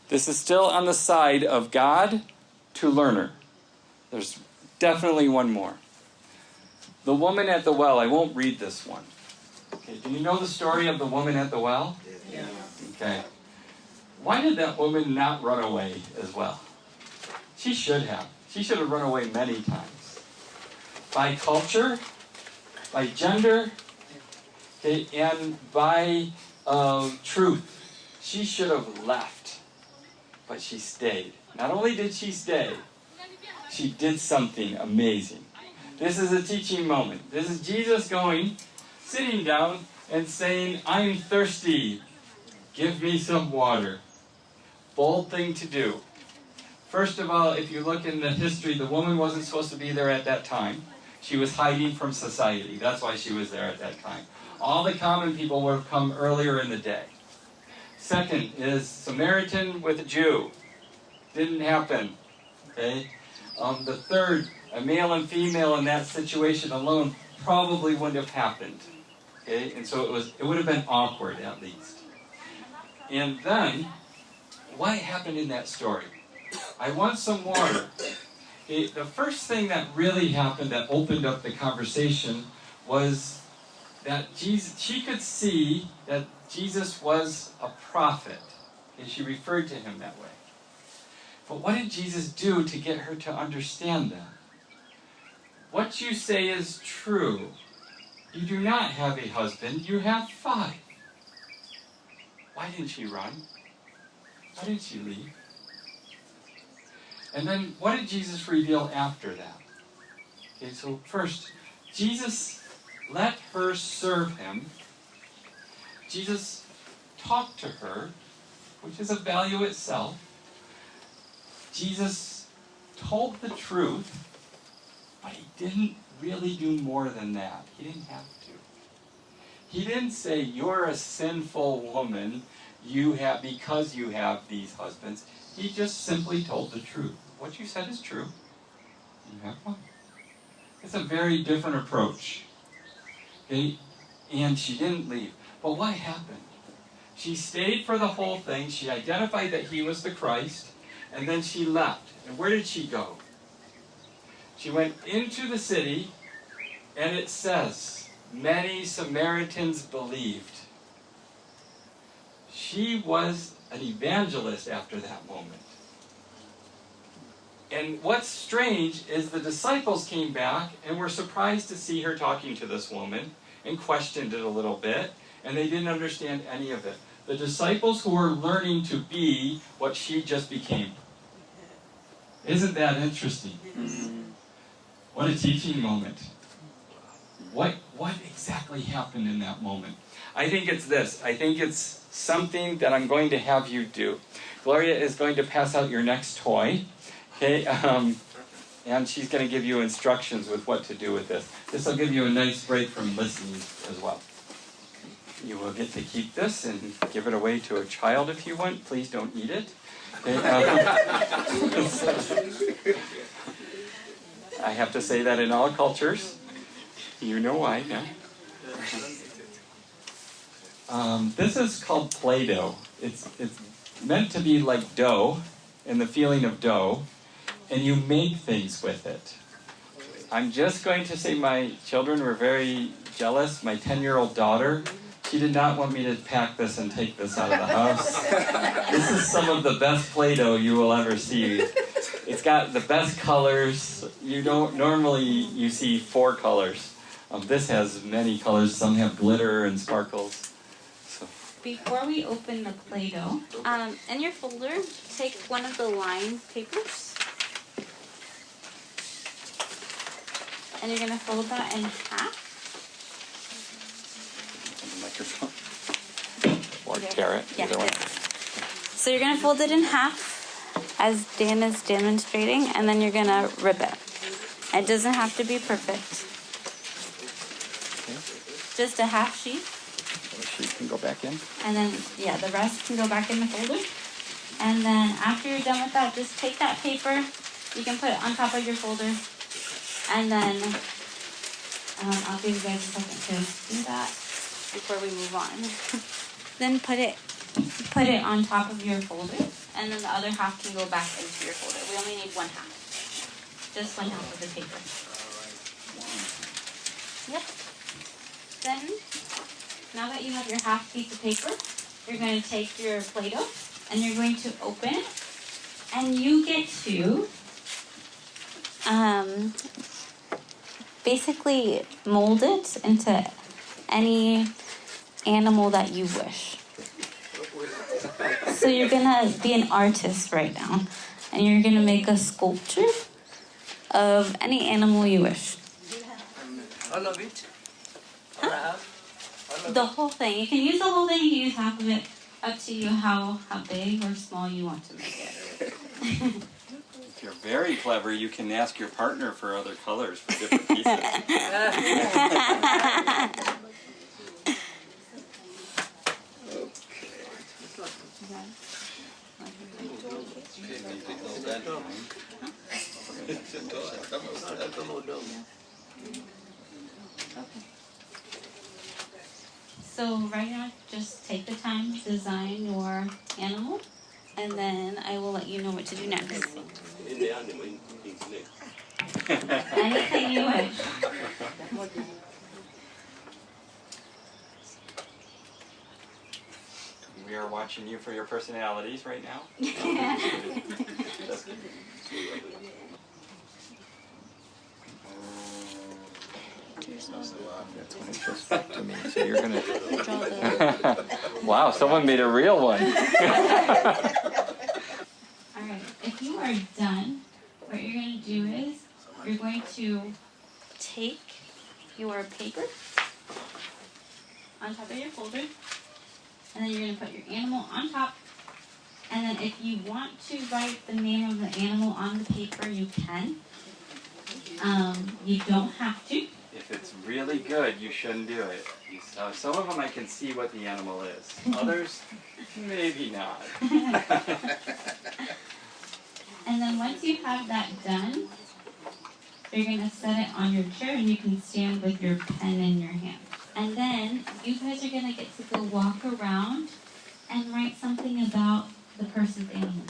This is still on the side of God to learner. There's definitely one more. The woman at the well. I won't read this one. Okay, do you know the story of the woman at the well? Yeah. Okay. Why did that woman not run away as well? She should have. She should have run away many times. By culture, by gender, okay, and by truth. She should have left, but she stayed. Not only did she stay, she did something amazing. This is a teaching moment. This is Jesus sitting down and saying, I'm thirsty. Give me some water. Bold thing to do. First of all, if you look in the history, the woman wasn't supposed to be there at that time. She was hiding from society. That's why she was there at that time. All the common people would have come earlier in the day. Second is Samaritan with a Jew. Didn't happen. Okay? The third, a male and female in that situation alone probably wouldn't have happened. Okay? And so it would have been awkward at least. And then, what happened in that story? I want some water. Okay, the first thing that really happened that opened up the conversation was that she could see that Jesus was a prophet. And she referred to him that way. But what did Jesus do to get her to understand that? What you say is true. You do not have a husband, you have 5. Why didn't she run? Why didn't she leave? And then what did Jesus reveal after that? Okay, so first, Jesus let her serve him. Jesus talked to her, which is a value itself. Jesus told the truth, but he didn't really do more than that. He didn't have to. He didn't say, you're a sinful woman because you have these husbands. He just simply told the truth. What you said is true. You have one. It's a very different approach. Okay? And she didn't leave. But what happened? She stayed for the whole thing. She identified that he was the Christ. And then she left. And where did she go? She went into the city, and it says, many Samaritans believed. She was an evangelist after that moment. And what's strange is the disciples came back and were surprised to see her talking to this woman and questioned it a little bit, and they didn't understand any of it. The disciples who were learning to be what she just became. Isn't that interesting? What a teaching moment. What exactly happened in that moment? I think it's this. I think it's something that I'm going to have you do. Gloria is going to pass out your next toy. Okay, and she's going to give you instructions with what to do with this. This will give you a nice break from listening as well. You will get to keep this and give it away to a child if you want. Please don't eat it. Okay, I have to say that in all cultures. You know why, yeah? This is called Play-Doh. It's meant to be like dough, and the feeling of dough, and you make things with it. I'm just going to say my children were very jealous. My 10-year-old daughter, she did not want me to pack this and take this out of the house. This is some of the best Play-Doh you will ever see. It's got the best colors. You don't normally you see 4 colors. This has many colors. Some have glitter and sparkles. So. Before we open the Play-Doh, in your folder, take one of the line papers. And you're going to fold that in half. The microphone. Or carrot, either one. So you're going to fold it in half, as Dan is demonstrating, and then you're going to rip it. It doesn't have to be perfect. Okay. Just a half sheet. The sheet can go back in. And then, yeah, the rest can go back in the folder. And then after you're done with that, just take that paper. You can put it on top of your folder. And then I'll give you guys a second to do that before we move on. Then put it on top of your folder, and then the other half can go back into your folder. We only need one half. Just one half of the paper. Yep. Then, now that you have your half piece of paper, you're going to take your Play-Doh and you're going to open it, and you get to basically mold it into any animal that you wish. So you're gonna be an artist right now, and you're gonna make a sculpture of any animal you wish. All of it? Or half? The whole thing. You can use the whole thing, you can use half of it. Up to you how big or small you want to make it. If you're very clever, you can ask your partner for other colors for different pieces. So right now, just take the time to design your animal, and then I will let you know what to do next. Anything you wish. We are watching you for your personalities right now. That's when it goes back to me. So you're gonna. Wow, someone made a real one. Alright, if you are done, what you're going to do is you're going to take your paper on top of your folder, and then you're going to put your animal on top, and then if you want to write the name of the animal on the paper, you can. You don't have to. If it's really good, you shouldn't do it. Some of them I can see what the animal is. Others, maybe not. And then once you have that done, you're going to set it on your chair and you can stand with your pen in your hand. And then you guys are going to get to go walk around and write something about the person's animal.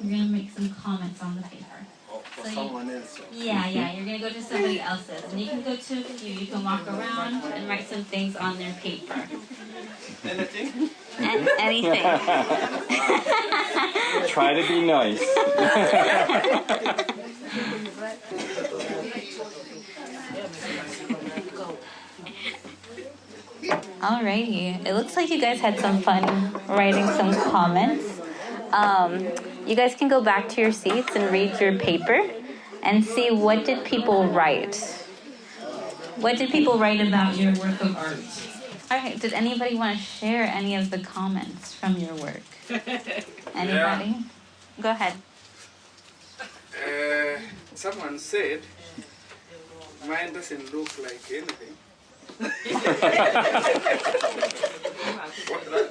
You're going to make some comments on the paper. For someone else. Yeah, you're going to go to somebody else's. And you can go to a few. You can walk around and write some things on their paper. Anything? Anything. Try to be nice. Alrighty, it looks like you guys had some fun writing some comments. You guys can go back to your seats and read your paper and see what did people write. What did people write about your work of art? Alright, did anybody want to share any of the comments from your work? Anybody? Yeah. Go ahead. Someone said, mine doesn't look like anything.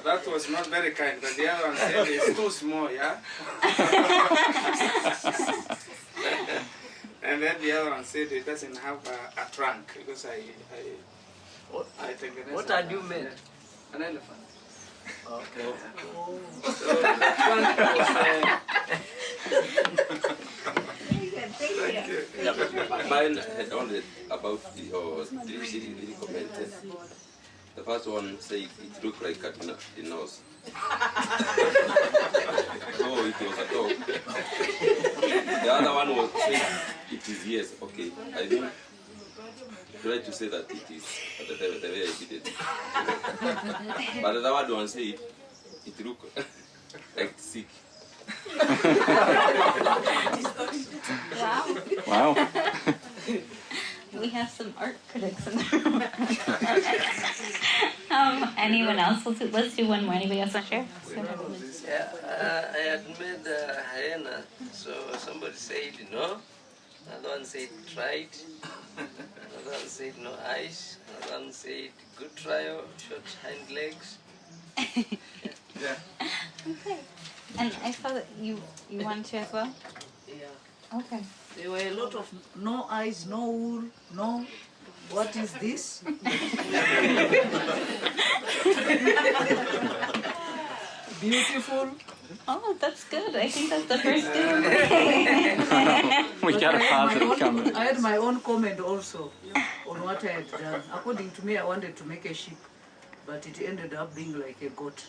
That was not very kind, but the other one said it's too small, yeah? And then the other one said it doesn't have a trunk, because I think it has What had you made? an elephant. Okay. So the trunk was... Mine had only about three really commented. The first one said it looked like a nose. So it was a dog. The other one was saying it is yes, okay. I didn't try to say that it is, but the way I did it. But the other one said it looked like sick. Wow. Wow. We have some art critics in the room. Anyone else? Let's do one more. Anybody else want to share? Yeah, I had made a hyena, so somebody said no. Another one said tried. Another one said no eyes. Another one said good trial, short hind legs. Yeah. Okay. And I saw that you wanted to as well? Yeah. Okay. There were a lot of no eyes, no wool, no. What is this? Beautiful, Oh, that's good. I think that's the first good. We But got a I had my positive own- comment. I had my own comment also on what I had done. According to me, I wanted to make a sheep, but it ended up being like a goat.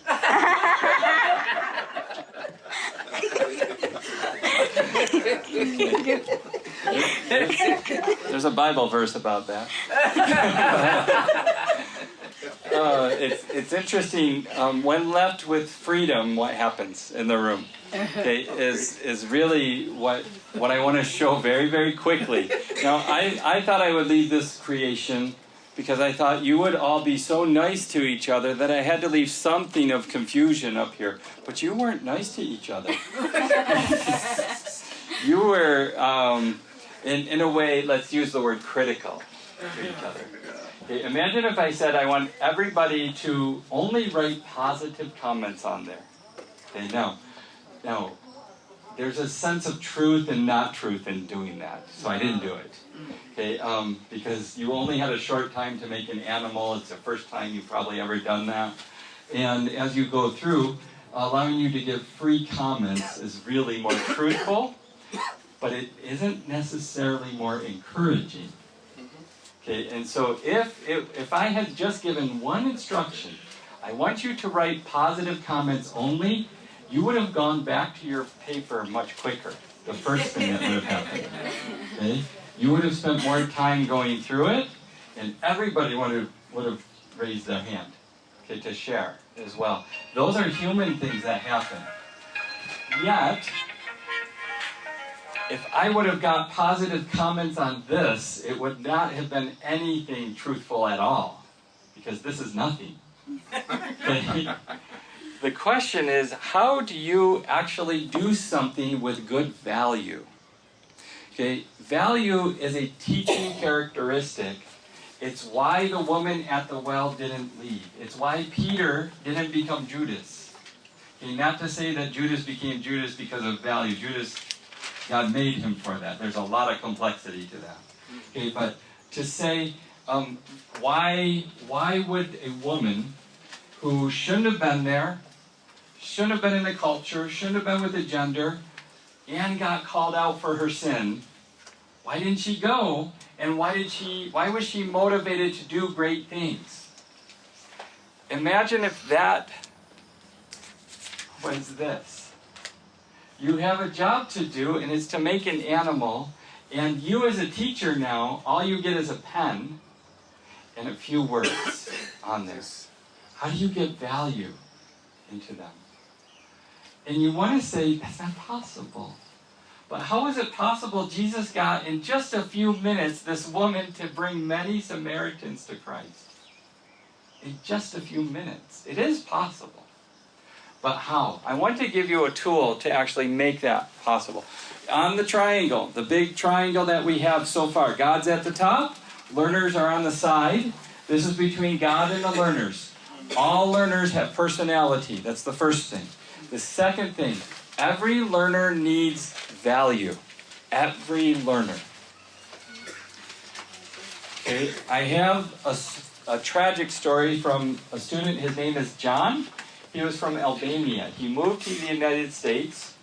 There's a Bible verse about that. It's interesting. When left with freedom, what happens in the room? Okay, is really what I want to show very, very quickly. Now, I thought I would leave this creation because I thought you would all be so nice to each other that I had to leave something of confusion up here. But you weren't nice to each other. You were, in a way, let's use the word critical to each other. Okay, imagine if I said I want everybody to only write positive comments on there. Okay, no, there's a sense of truth and not truth in doing that, so I didn't do it. Okay, because you only had a short time to make an animal. It's the first time you've probably ever done that. And as you go through, allowing you to give free comments is really more truthful, but it isn't necessarily more encouraging. Okay, and so if I had just given one instruction, I want you to write positive comments only, you would have gone back to your paper much quicker. The first thing that would have happened. Okay? You would have spent more time going through it, and everybody would have raised their hand, okay, to share as well. Those are human things that happen. Yet, if I would have got positive comments on this, it would not have been anything truthful at all, because this is nothing. Okay? The question is, how do you actually do something with good value? Okay, value is a teaching characteristic. It's why the woman at the well didn't leave. It's why Peter didn't become Judas. Okay, not to say that Judas became Judas because of value. Judas, God made him for that. There's a lot of complexity to that. Okay, but to say, why would a woman who shouldn't have been there, shouldn't have been in the culture, shouldn't have been with the gender, and got called out for her sin, why didn't she go? And why was she motivated to do great things? Imagine if that was this. You have a job to do, and it's to make an animal, and you as a teacher now, all you get is a pen and a few words on this. How do you get value into them? And you want to say, that's not possible. But how is it possible Jesus got, in just a few minutes, this woman to bring many Samaritans to Christ? In just a few minutes. It is possible. But how? I want to give you a tool to actually make that possible. On the triangle, the big triangle that we have so far, God's at the top, learners are on the side. This is between God and the learners. All learners have personality. That's the first thing. The second thing, every learner needs value. Every learner. Okay, I have a tragic story from a student. His name is John. He was from Albania. He moved to the United States.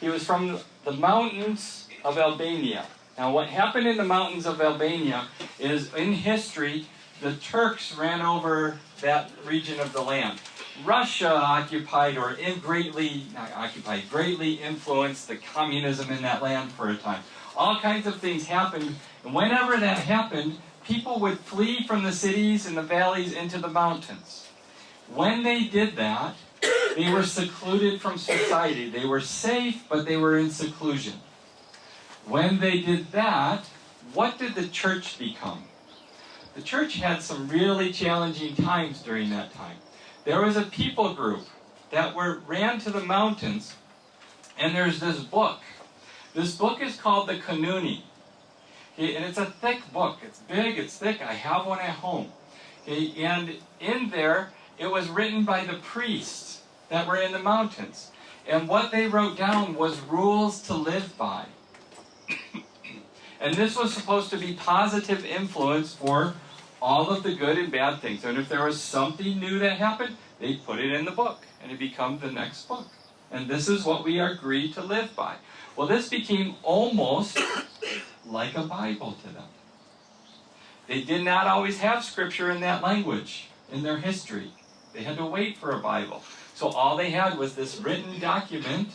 He was from the mountains of Albania. Now, what happened in the mountains of Albania is, in history, the Turks ran over that region of the land. Russia occupied, or greatly influenced the communism in that land for a time. All kinds of things happened, and whenever that happened, people would flee from the cities and the valleys into the mountains. When they did that, they were secluded from society. They were safe, but they were in seclusion. When they did that, what did the church become? The church had some really challenging times during that time. There was a people group that ran to the mountains, and there's this book. This book is called the Kanuni. Okay, and it's a thick book. It's big, it's thick. I have one at home. Okay, and in there, it was written by the priests that were in the mountains. And what they wrote down was rules to live by. And this was supposed to be positive influence for all of the good and bad things. And if there was something new that happened, they put it in the book, and it became the next book. and this is what we agreed to live by. Well, this became almost like a Bible to them. They did not always have scripture in that language in their history. They had to wait for a Bible. So all they had was this written document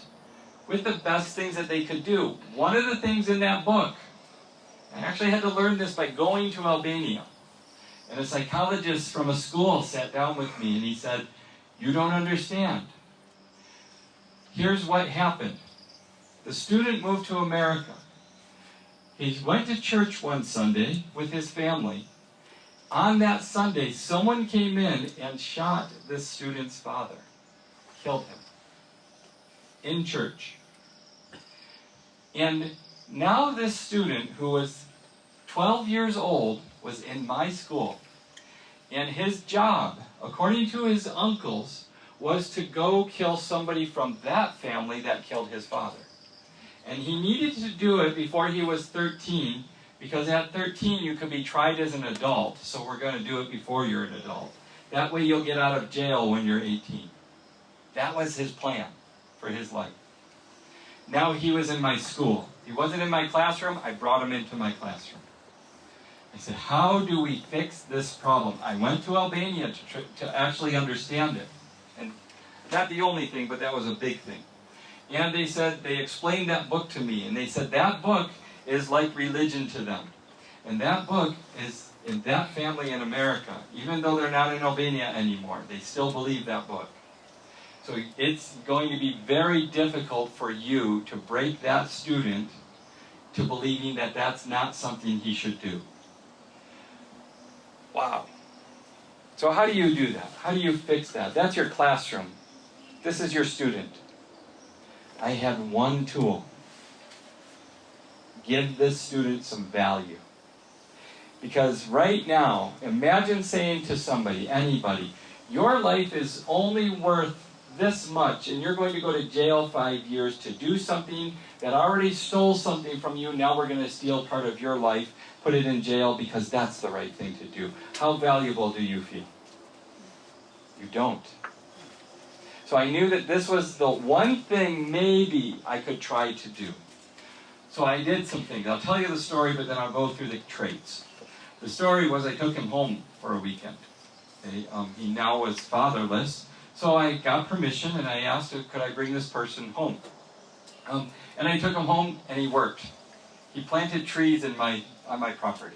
with the best things that they could do. One of the things in that book, I actually had to learn this by going to Albania. And a psychologist from a school sat down with me and he said, "You don't understand. Here's what happened. The student moved to America. He went to church one Sunday with his family. On that Sunday, someone came in and shot this student's father, killed him, in church. And now this student, who was 12 years old, was in my school. And his job, according to his uncles, was to go kill somebody from that family that killed his father. And he needed to do it before he was 13, because at 13 you could be tried as an adult, so we're going to do it before you're an adult. That way you'll get out of jail when you're 18. That was his plan for his life. Now he was in my school. He wasn't in my classroom. I brought him into my classroom. I said, how do we fix this problem? I went to Albania to actually understand it. And not the only thing, but that was a big thing. And they said, they explained that book to me, and they said that book is like religion to them. And that book is in that family in America. Even though they're not in Albania anymore, they still believe that book. So it's going to be very difficult for you to break that student to believing that that's not something he should do. Wow. So how do you do that? How do you fix that? That's your classroom. This is your student. I had one tool. Give this student some value. Because right now, imagine saying to somebody, anybody, your life is only worth this much, and you're going to go to jail 5 years to do something that already stole something from you. Now we're going to steal part of your life, put it in jail because that's the right thing to do. How valuable do you feel? You don't. So I knew that this was the one thing maybe I could try to do. So I did some things. I'll tell you the story, but then I'll go through the traits. The story was I took him home for a weekend. He now was fatherless. So I got permission and I asked him, could I bring this person home? And I took him home and he worked. He planted trees on my property.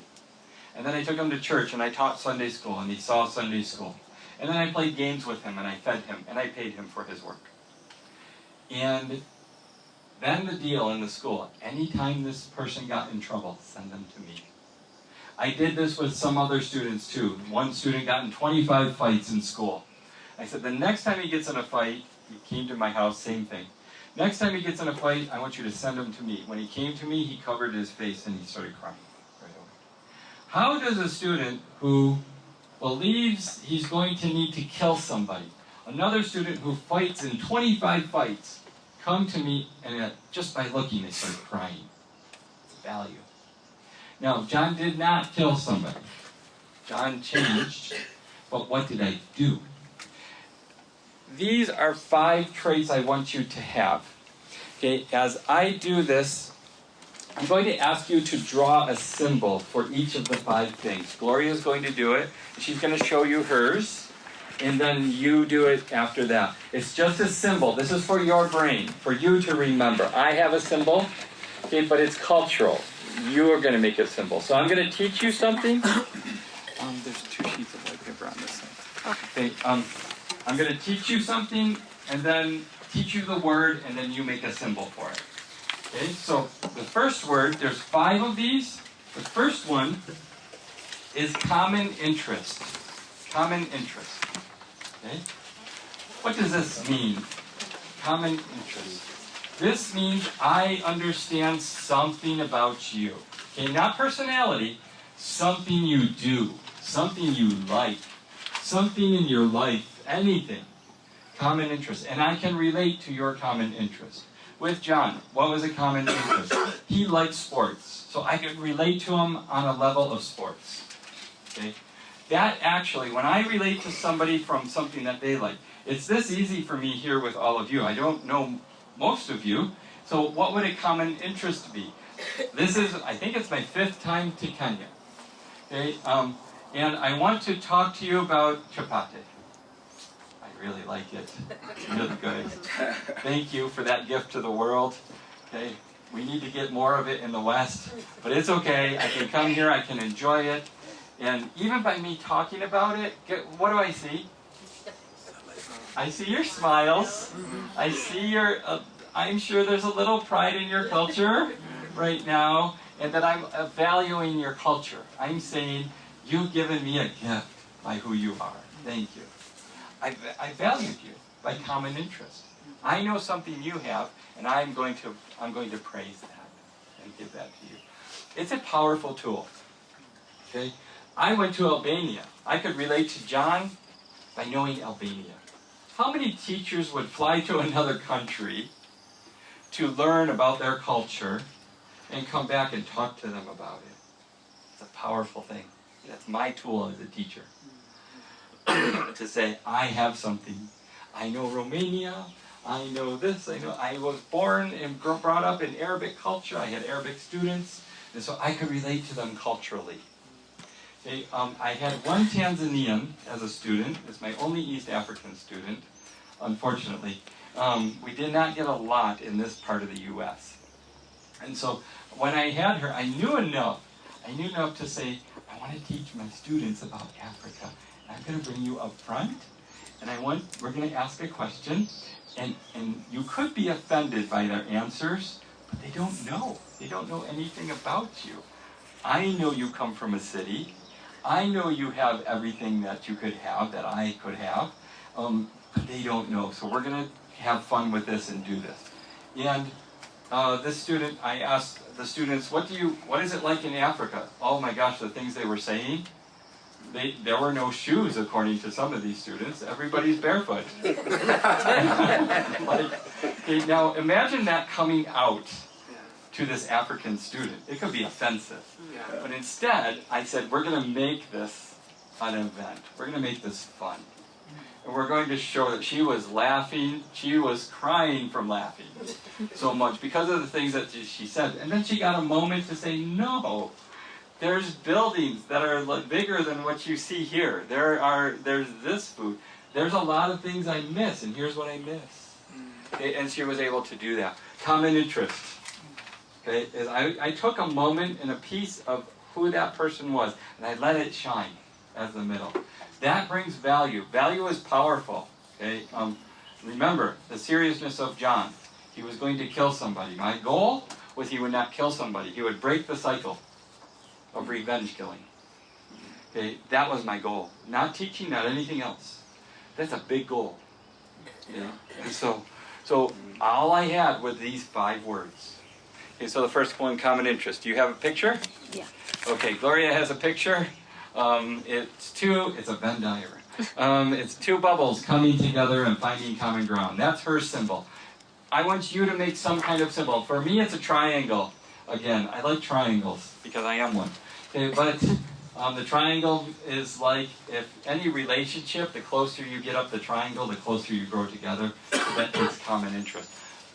And then I took him to church and I taught Sunday school and he saw Sunday school. And then I played games with him and I fed him and I paid him for his work. And then the deal in the school, anytime this person got in trouble, send them to me. I did this with some other students too. One student got in 25 fights in school. I said, the next time he gets in a fight, he came to my house, same thing. Next time he gets in a fight, I want you to send him to me. When he came to me, he covered his face and he started crying right away. How does a student who believes he's going to need to kill somebody, another student who fights in 25 fights, come to me and just by looking they start crying? It's value. Now, John did not kill somebody. John changed, but what did I do? These are 5 traits I want you to have. Okay, as I do this, I'm going to ask you to draw a symbol for each of the 5 things. Gloria is going to do it. She's going to show you hers, and then you do it after that. It's just a symbol. This is for your brain, for you to remember. I have a symbol, okay, but it's cultural. You are going to make a symbol. So I'm going to teach you something. There's 2 sheets of white paper on this side. Okay, I'm going to teach you something, and then teach you the word, and then you make a symbol for it. Okay, so the first word, there's 5 of these. The first one is common interest. Common interest. Okay? What does this mean? Common interest. This means I understand something about you. Okay, not personality, something you do, something you like, something in your life. Anything. Common interest. And I can relate to your common interest. With John, what was a common interest? He liked sports. So I could relate to him on a level of sports. Okay? That actually, when I relate to somebody from something that they like, It's this easy for me here with all of you. I don't know most of you, so what would a common interest be? This is, I think it's my 5th time to Kenya. Okay, and I want to talk to you about chapati. I really like it. It's really good. Thank you for that gift to the world. Okay, we need to get more of it in the West, but it's okay. I can come here, I can enjoy it, and even by me talking about it, what do I see? I see your smiles. I see your, I'm sure there's a little pride in your culture right now, and that I'm valuing your culture. I'm saying, you've given me a gift by who you are. Thank you. I valued you by common interest. I know something you have, and I'm going to praise that and give that to you. It's a powerful tool. Okay? I went to Albania. I could relate to John by knowing Albania. How many teachers would fly to another country to learn about their culture and come back and talk to them about it? It's a powerful thing. That's my tool as a teacher. To say, I have something. I know Romania. I know this. I was born and brought up in Arabic culture. I had Arabic students. And so I could relate to them culturally. Okay, I had one Tanzanian as a student. It's my only East African student, unfortunately. We did not get a lot in this part of the U.S. And so when I had her, I knew enough to say, I want to teach my students about Africa. And I'm going to bring you up front, and we're going to ask a question, and you could be offended by their answers, but they don't know. They don't know anything about you. I know you come from a city. I know you have everything that you could have, that I could have, but they don't know. So we're going to have fun with this and do this. And this student, I asked the students, what is it like in Africa? Oh my gosh, the things they were saying. There were no shoes, according to some of these students. Everybody's barefoot. Okay, now imagine that coming out to this African student. It could be offensive. But instead, I said, we're going to make this an event. We're going to make this fun. And we're going to show that she was laughing. She was crying from laughing so much because of the things that she said. And then she got a moment to say, no, there's buildings that are bigger than what you see here. There's this food. There's a lot of things I miss, and here's what I miss. Okay, and she was able to do that. Common interest. Okay, is I took a moment and a piece of who that person was, and I let it shine as the middle. That brings value. Value is powerful. Okay, remember the seriousness of John. He was going to kill somebody. My goal was he would not kill somebody. He would break the cycle of revenge killing. Okay, that was my goal. Not teaching, not anything else. That's a big goal. Yeah. And so all I had were these 5 words. Okay, so the first one, common interest. Do you have a picture? Yeah. Okay, Gloria has a picture. It's a Venn diagram. It's 2 bubbles coming together and finding common ground. That's her symbol. I want you to make some kind of symbol. For me, it's a triangle. Again, I like triangles because I am one. Okay, but the triangle is like if any relationship, the closer you get up the triangle, the closer you grow together. That takes common interest.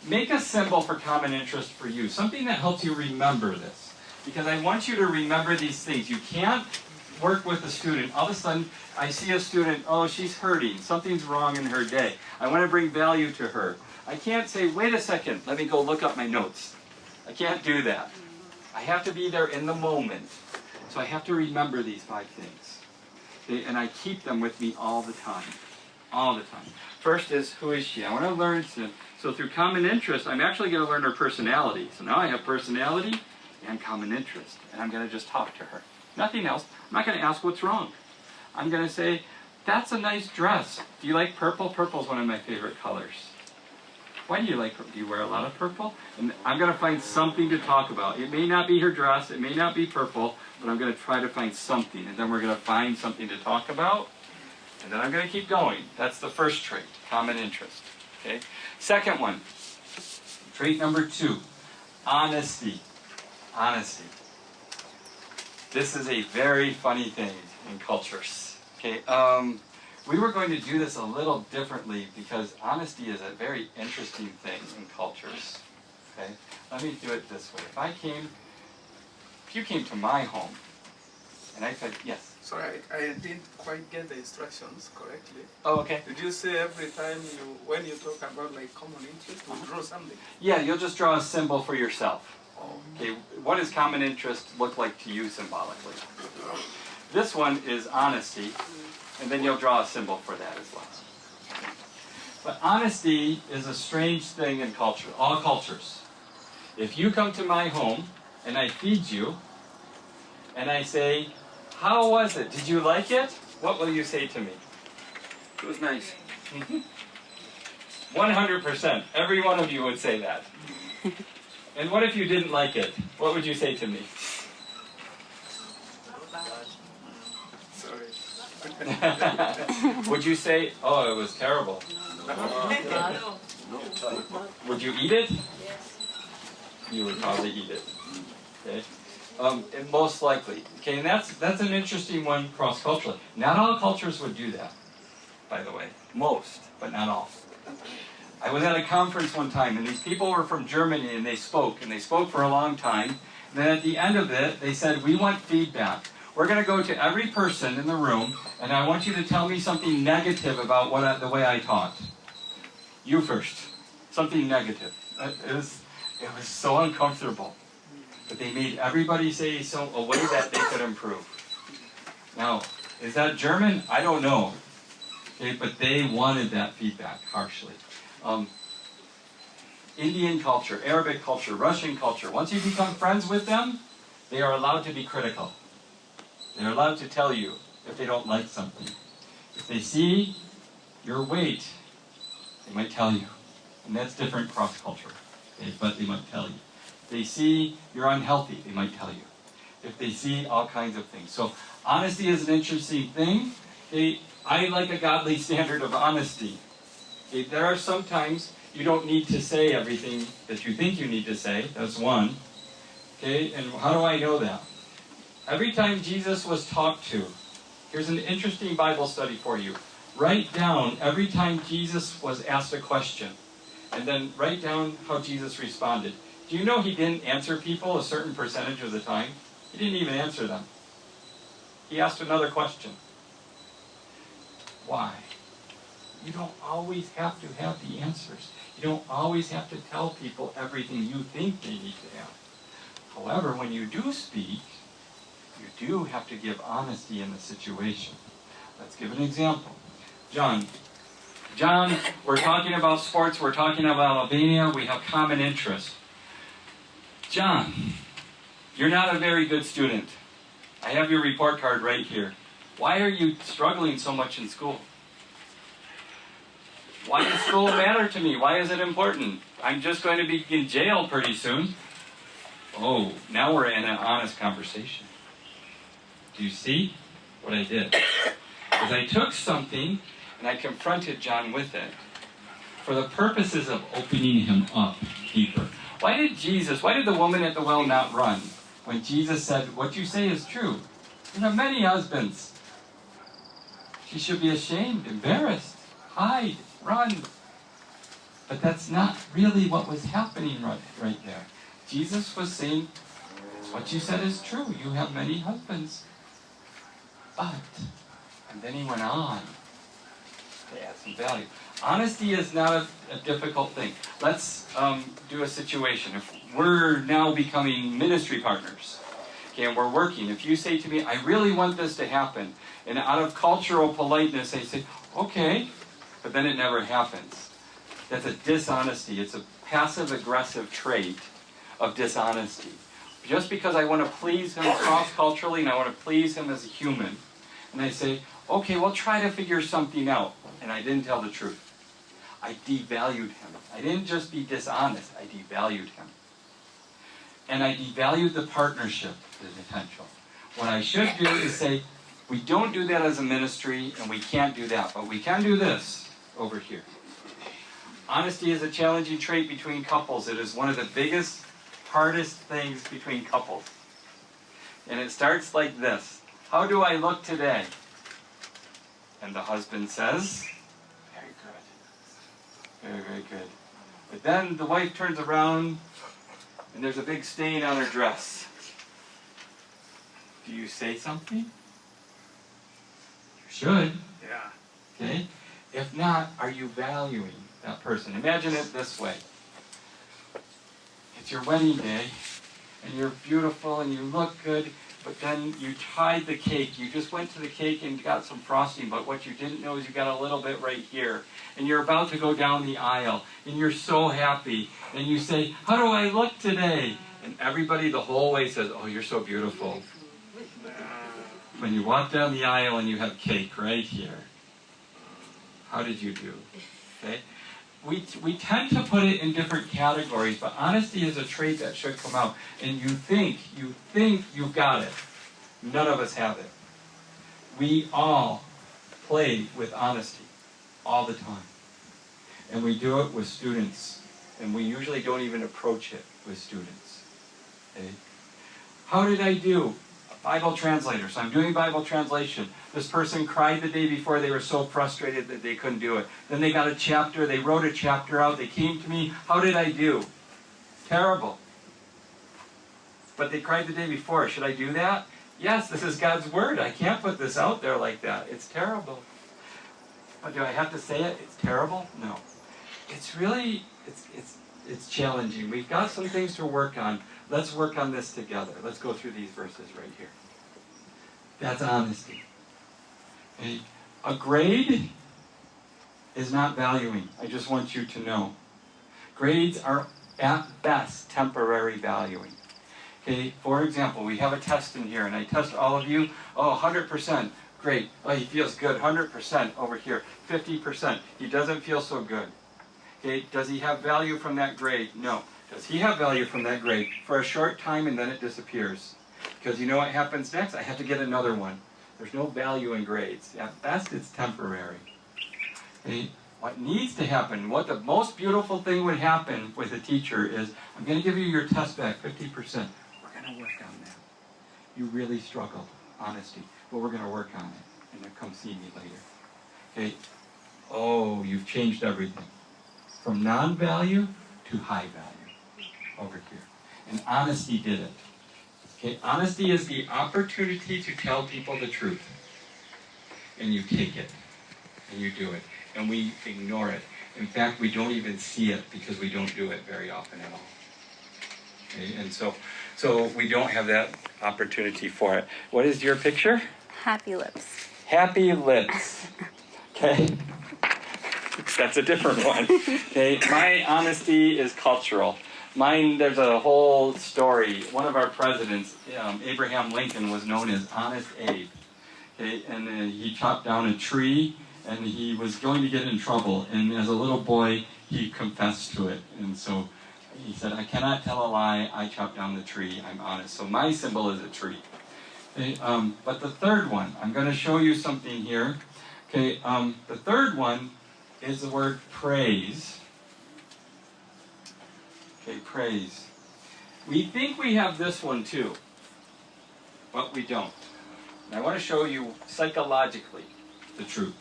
Make a symbol for common interest for you. Something that helps you remember this. Because I want you to remember these things. You can't work with a student. All of a sudden, I see a student, oh, she's hurting. Something's wrong in her day. I want to bring value to her. I can't say, wait a second, let me go look up my notes. I can't do that. I have to be there in the moment. So I have to remember these 5 things. Okay? And I keep them with me all the time. All the time. First is, who is she? I want to learn so through common interest, I'm actually going to learn her personality. So now I have personality and common interest. And I'm going to just talk to her. Nothing else. I'm not going to ask what's wrong. I'm going to say, that's a nice dress. Do you like purple? Purple's one of my favorite colors. Why do you like purple? Do you wear a lot of purple? And I'm going to find something to talk about. It may not be her dress. It may not be purple. But I'm going to try to find something. And then we're going to find something to talk about. And then I'm going to keep going. That's the first trait, common interest. Okay. Second one, trait number 2, honesty. Honesty. This is a very funny thing in cultures. Okay. we were going to do this a little differently because honesty is a very interesting thing in cultures. Okay? Let me do it this way. If you came to my home, and I said, yes. Sorry, I didn't quite get the instructions correctly. Oh, okay. Did you say every time when you talk about like common interest, you draw something? Yeah, you'll just draw a symbol for yourself. Oh. Okay, what does common interest look like to you symbolically? This one is honesty, and then you'll draw a symbol for that as well. But honesty is a strange thing in culture, all cultures. If you come to my home and I feed you, and I say, how was it? Did you like it? What will you say to me? It was nice. 100%. Every one of you would say that. And what if you didn't like it? What would you say to me? Sorry. Would you say, oh, it was terrible? Would you eat it? You would probably eat it. Okay. And most likely. Okay, and that's an interesting one cross-culturally. Not all cultures would do that, by the way. Most, but not all. I was at a conference one time, and these people were from Germany, and they spoke for a long time. And then at the end of it, they said, we want feedback. We're going to go to every person in the room, and I want you to tell me something negative about the way I taught. You first. Something negative. It was so uncomfortable. But they made everybody say a way that they could improve. Now, is that German? I don't know. Okay, but they wanted that feedback harshly. Indian culture, Arabic culture, Russian culture. Once you become friends with them, they are allowed to be critical. They're allowed to tell you if they don't like something. If they see your weight, they might tell you. And that's different cross-culture. Okay, but they might tell you. If they see you're unhealthy, they might tell you. If they see all kinds of things. So honesty is an interesting thing. Okay, I like a godly standard of honesty. Okay, there are some times you don't need to say everything that you think you need to say. That's one. Okay, and how do I know that? Every time Jesus was talked to, here's an interesting Bible study for you. Write down every time Jesus was asked a question, and then write down how Jesus responded. Do you know he didn't answer people a certain percentage of the time? He didn't even answer them. He asked another question. Why? You don't always have to have the answers. You don't always have to tell people everything you think they need to have. However, when you do speak, you do have to give honesty in the situation. Let's give an example. John, we're talking about sports, we're talking about Albania, we have common interests. John, you're not a very good student. I have your report card right here. Why are you struggling so much in school? Why does school matter to me? Why is it important? I'm just going to be in jail pretty soon. Oh, now we're in an honest conversation. Do you see what I did? Because I took something and I confronted John with it for the purposes of opening him up deeper. Why did the woman at the well not run when Jesus said, what you say is true? You have many husbands. She should be ashamed, embarrassed, hide, run. But that's not really what was happening right there. Jesus was saying, what you said is true. You have many husbands. But, and then he went on to add some value. Honesty is not a difficult thing. Let's do a situation. If we're now becoming ministry partners, okay, and we're working, if you say to me, I really want this to happen, and out of cultural politeness, I say, okay, but then it never happens. That's a dishonesty. It's a passive-aggressive trait of dishonesty. Just because I want to please him cross-culturally and I want to please him as a human, and I say, okay, we'll try to figure something out, and I didn't tell the truth. I devalued him. I didn't just be dishonest, I devalued him. And I devalued the partnership, the potential. What I should do is say, we don't do that as a ministry, and we can't do that, but we can do this over here. Honesty is a challenging trait between couples. It is one of the biggest, hardest things between couples. And it starts like this. How do I look today? And the husband says, very good. Very, very good. But then the wife turns around and there's a big stain on her dress. Do you say something? You should. Yeah. Okay? If not, are you valuing that person? Imagine it this way. It's your wedding day, and you're beautiful and you look good, but then you tried the cake. You just went to the cake and got some frosting, but what you didn't know is you got a little bit right here. And you're about to go down the aisle, and you're so happy. And you say, how do I look today? And everybody the whole way says, oh, you're so beautiful. When you walk down the aisle and you have cake right here, how did you do? Okay? We tend to put it in different categories, but honesty is a trait that should come out. And you think you've got it. None of us have it. We all play with honesty all the time. And we do it with students. And we usually don't even approach it with students. Okay? How did I do? Bible translator. So I'm doing Bible translation. This person cried the day before. They were so frustrated that they couldn't do it. Then they got a chapter. They wrote a chapter out. They came to me. How did I do? Terrible. But they cried the day before. Should I do that? Yes, this is God's word. I can't put this out there like that. It's terrible. But do I have to say it? It's terrible? No. It's really, it's challenging. We've got some things to work on. Let's work on this together. Let's go through these verses right here. That's honesty. Okay? A grade is not valuing. I just want you to know. Grades are at best temporary valuing. Okay? For example, we have a test in here, and I test all of you. Oh, 100%. Great. Oh, he feels good. 100% over here. 50%. He doesn't feel so good. Okay? Does he have value from that grade? No. Does he have value from that grade? For a short time, and then it disappears. Because you know what happens next? I have to get another one. There's no value in grades. At best, it's temporary. Okay? What needs to happen, what the most beautiful thing would happen with a teacher is, I'm going to give you your test back, 50%. We're going to work on that. You really struggled, honesty. But we're going to work on it. And then come see me later. Okay? Oh, you've changed everything. From non-value to high value. Over here. And honesty did it. Okay, honesty is the opportunity to tell people the truth. And you take it. And you do it. And we ignore it. In fact, we don't even see it because we don't do it very often at all. Okay, and so we don't have that opportunity for it. What is your picture? Happy lips. Happy lips. Okay? That's a different one. Okay, my honesty is cultural. Mine, there's a whole story. One of our presidents, Abraham Lincoln, was known as Honest Abe. Okay, and he chopped down a tree, and he was going to get in trouble. And as a little boy, he confessed to it. And so he said, I cannot tell a lie. I chopped down the tree. I'm honest. So my symbol is a tree. Okay, but the third one, I'm going to show you something here. Okay, the third one is the word praise. Okay, praise. We think we have this one too, but we don't. And I want to show you psychologically the truth.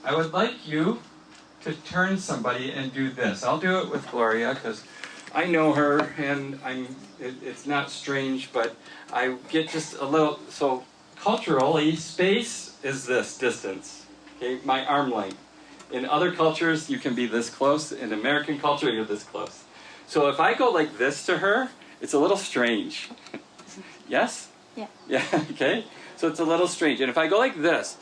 I would like you to turn somebody and do this. I'll do it with Gloria because I know her and it's not strange, but I get just a little, so culturally, space is this distance, okay, my arm length. In other cultures, you can be this close. In American culture, you're this close. So if I go like this to her, it's a little strange. Yes? Yeah. Yeah, okay? So it's a little strange. And if I go like this,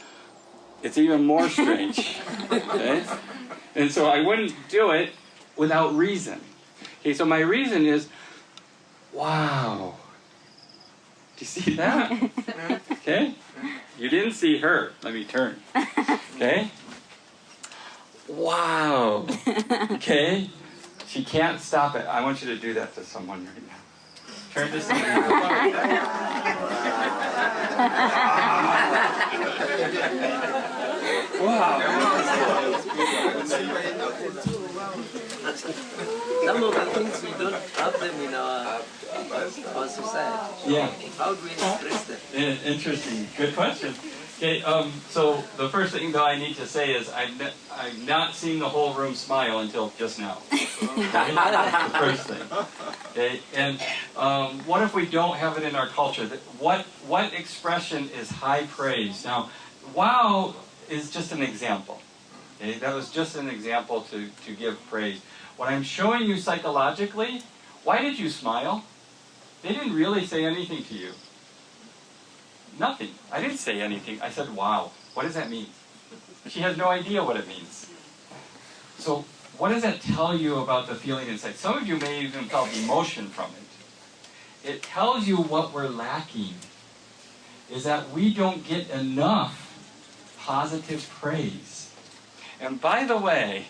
it's even more strange. Okay? And so I wouldn't do it without reason. Okay, so my reason is, wow. Do you see that? Okay? You didn't see her. Let me turn. Okay? Wow. Okay? She can't stop it. I want you to do that to someone right now. Turn to somebody. Wow. Some of the things we don't have them in our society. Yeah. How do we express them? Interesting. Good question. Okay, so the first thing though I need to say is I've not seen the whole room smile until just now. Okay? That's the first thing. Okay, and what if we don't have it in our culture? What expression is high praise? Now, wow is just an example. Okay, that was just an example to give praise. What I'm showing you psychologically, why did you smile? They didn't really say anything to you. Nothing. I didn't say anything. I said, wow. What does that mean? She has no idea what it means. So what does that tell you about the feeling inside? Some of you may even felt emotion from it. It tells you what we're lacking is that we don't get enough positive praise. And by the way,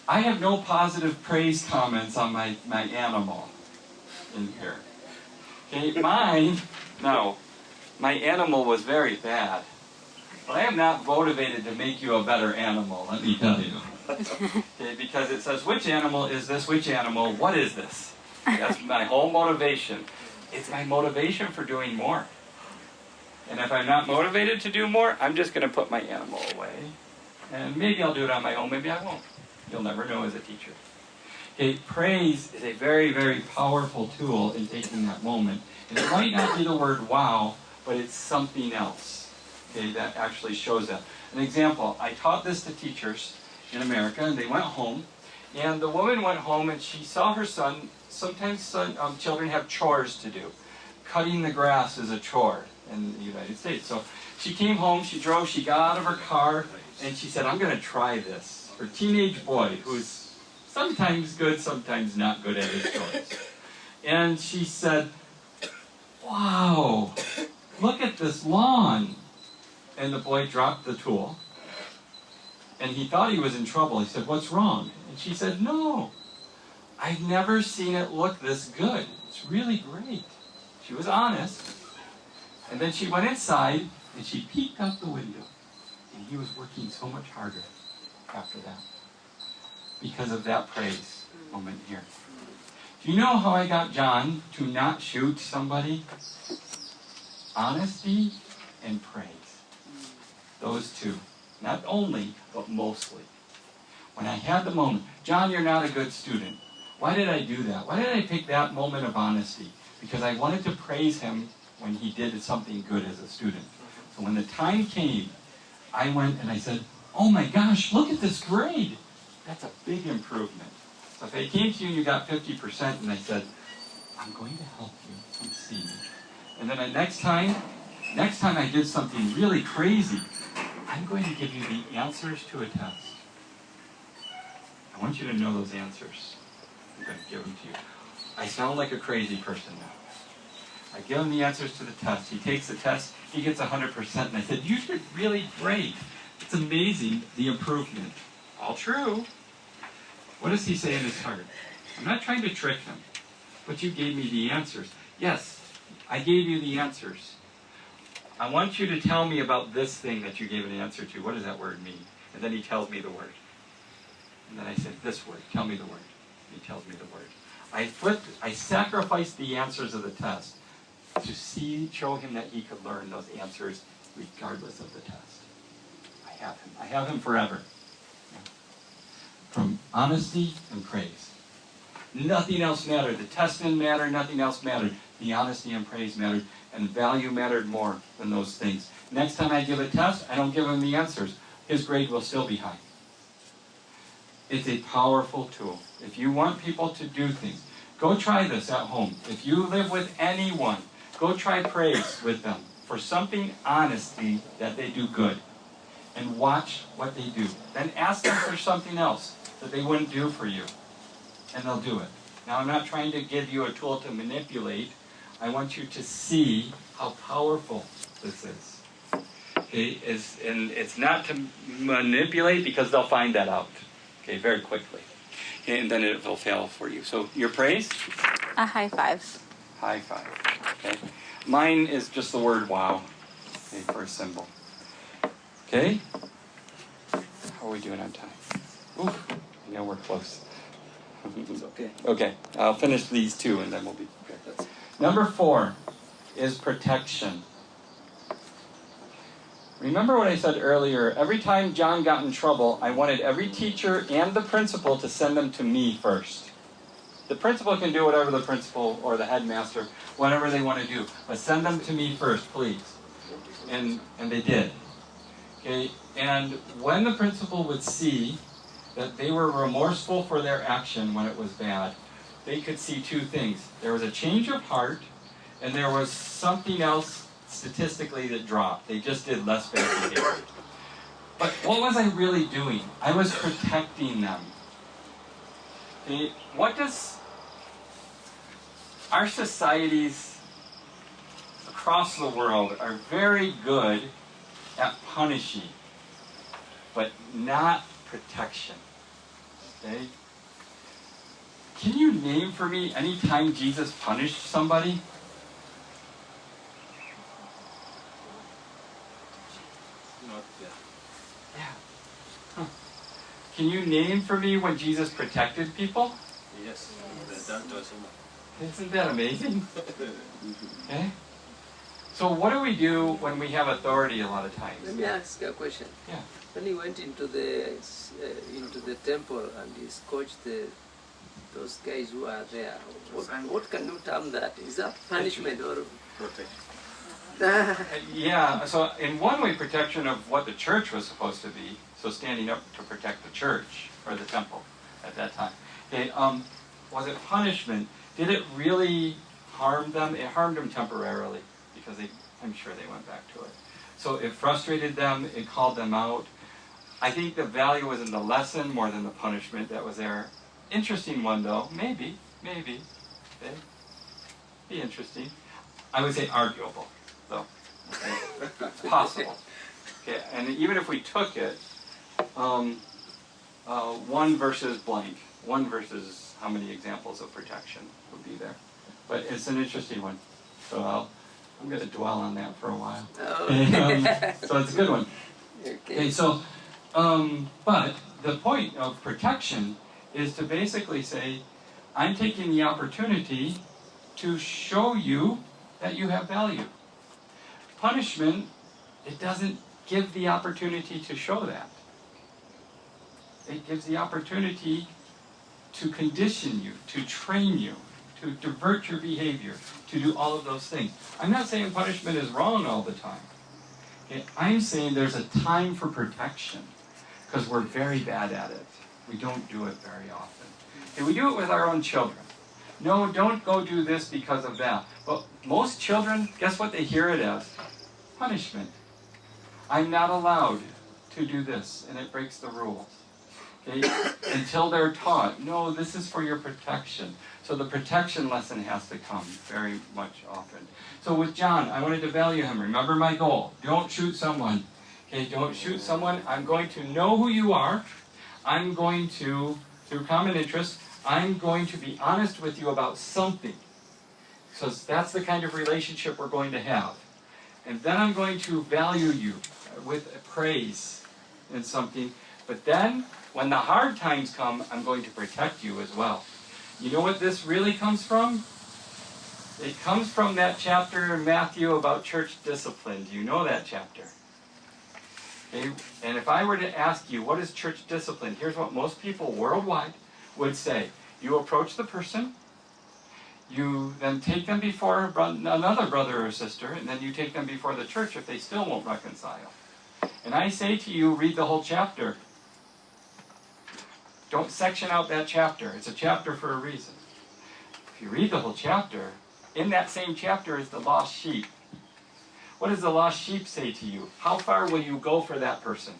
I have no positive praise comments on my animal in here. Okay, my animal was very bad. But I am not motivated to make you a better animal, let me tell you. Okay, because it says, which animal is this? Which animal? What is this? That's my whole motivation. It's my motivation for doing more. And if I'm not motivated to do more, I'm just going to put my animal away. And maybe I'll do it on my own, maybe I won't. You'll never know as a teacher. Okay, praise is a very, very powerful tool in taking that moment. And it might not be the word wow, but it's something else, okay, that actually shows that. An example, I taught this to teachers in America, and they went home, and the woman went home and she saw her son. Sometimes children have chores to do. Cutting the grass is a chore in the United States. So she came home, she got out of her car, and she said, I'm going to try this. Her teenage boy, who's sometimes good, sometimes not good at his chores. And she said, wow, look at this lawn. And the boy dropped the tool. And he thought he was in trouble. He said, what's wrong? And she said, no, I've never seen it look this good. It's really great. She was honest. And then she went inside and she peeked out the window. And he was working so much harder after that because of that praise moment here. Do you know how I got John to not shoot somebody? Honesty and praise. Those two. Not only, but mostly. When I had the moment, John, you're not a good student. Why did I do that? Why did I pick that moment of honesty? Because I wanted to praise him when he did something good as a student. So when the time came, I went and I said, oh my gosh, look at this grade. That's a big improvement. So if I came to you and you got 50% and I said, I'm going to help you, come see me. And then the next time I did something really crazy, I'm going to give you the answers to a test. I want you to know those answers. I'm going to give them to you. I sound like a crazy person now. I give him the answers to the test. He takes the test. He gets 100%. And I said, you did really great. It's amazing, the improvement. All true. What does he say in his heart? I'm not trying to trick him, but you gave me the answers. Yes, I gave you the answers. I want you to tell me about this thing that you gave an answer to. What does that word mean? And then he tells me the word. And then I said, this word. Tell me the word. He tells me the word. I sacrificed the answers of the test to show him that he could learn those answers regardless of the test. I have him. I have him forever. From honesty and praise. Nothing else mattered. The test didn't matter. Nothing else mattered. The honesty and praise mattered. And value mattered more than those things. Next time I give a test, I don't give him the answers. His grade will still be high. It's a powerful tool. If you want people to do things, go try this at home. If you live with anyone, go try praise with them for something honestly that they do good. And watch what they do. Then ask them for something else that they wouldn't do for you. And they'll do it. Now, I'm not trying to give you a tool to manipulate. I want you to see how powerful this is. Okay, and it's not to manipulate because they'll find that out. Okay, very quickly. Okay, and then it will fail for you. So your praise? A high five. High five. Okay. Mine is just the word wow. Okay, for a symbol. Okay? How are we doing on time? Oof, I know we're close. It's okay. Okay, I'll finish these two and then we'll be prepared. Number 4 is protection. Remember what I said earlier, every time John got in trouble, I wanted every teacher and the principal to send them to me first. The principal can do whatever the principal or the headmaster, whatever they want to do, but send them to me first, please. And they did. Okay, and when the principal would see that they were remorseful for their action when it was bad, they could see two things. There was a change of heart, and there was something else statistically that dropped. They just did less bad behavior. But what was I really doing? I was protecting them. Okay, what does our societies across the world are very good at punishing, but not protection. Okay? Can you name for me any time Jesus punished somebody? Not there. Yeah. Huh. Can you name for me when Jesus protected people? Yes. The doctor also. Isn't that amazing? Okay? So what do we do when we have authority a lot of times? Let me ask a question. Yeah. When he went into the temple and he scourged those guys who are there, what can you term that? Is that punishment or Protection. Yeah, so in one way, protection of what the church was supposed to be, so standing up to protect the church, or the temple at that time. Okay, was it punishment? Did it really harm them? It harmed them temporarily, because I'm sure they went back to it. So it frustrated them, it called them out. I think the value was in the lesson more than the punishment that was there. Interesting one though, maybe. Okay. Be interesting. I would say arguable, though. Okay. It's possible. Okay, and even if we took it, one versus blank, one versus how many examples of protection would be there. But it's an interesting one. So I'm going to dwell on that for a while. So it's a good one. Okay, so, but the point of protection is to basically say, I'm taking the opportunity to show you that you have value. Punishment, it doesn't give the opportunity to show that. It gives the opportunity to condition you, to train you, to divert your behavior, to do all of those things. I'm not saying punishment is wrong all the time. Okay? I'm saying there's a time for protection, because we're very bad at it. We don't do it very often. Okay, we do it with our own children. No, don't go do this because of that. But most children, guess what they hear it as? Punishment. I'm not allowed to do this, and it breaks the rules. Okay? Until they're taught, no, this is for your protection. So the protection lesson has to come very much often. So with John, I wanted to value him. Remember my goal. Don't shoot someone. Okay, don't shoot someone. I'm going to know who you are. I'm going to, through common interest, I'm going to be honest with you about something. So that's the kind of relationship we're going to have. And then I'm going to value you with praise in something. But then, when the hard times come, I'm going to protect you as well. You know what this really comes from? It comes from that chapter in Matthew about church discipline. Do you know that chapter? Okay? And if I were to ask you, what is church discipline? Here's what most people worldwide would say. You approach the person, you then take them before another brother or sister, and then you take them before the church if they still won't reconcile. And I say to you, read the whole chapter. Don't section out that chapter. It's a chapter for a reason. If you read the whole chapter, in that same chapter is the lost sheep. What does the lost sheep say to you? How far will you go for that person?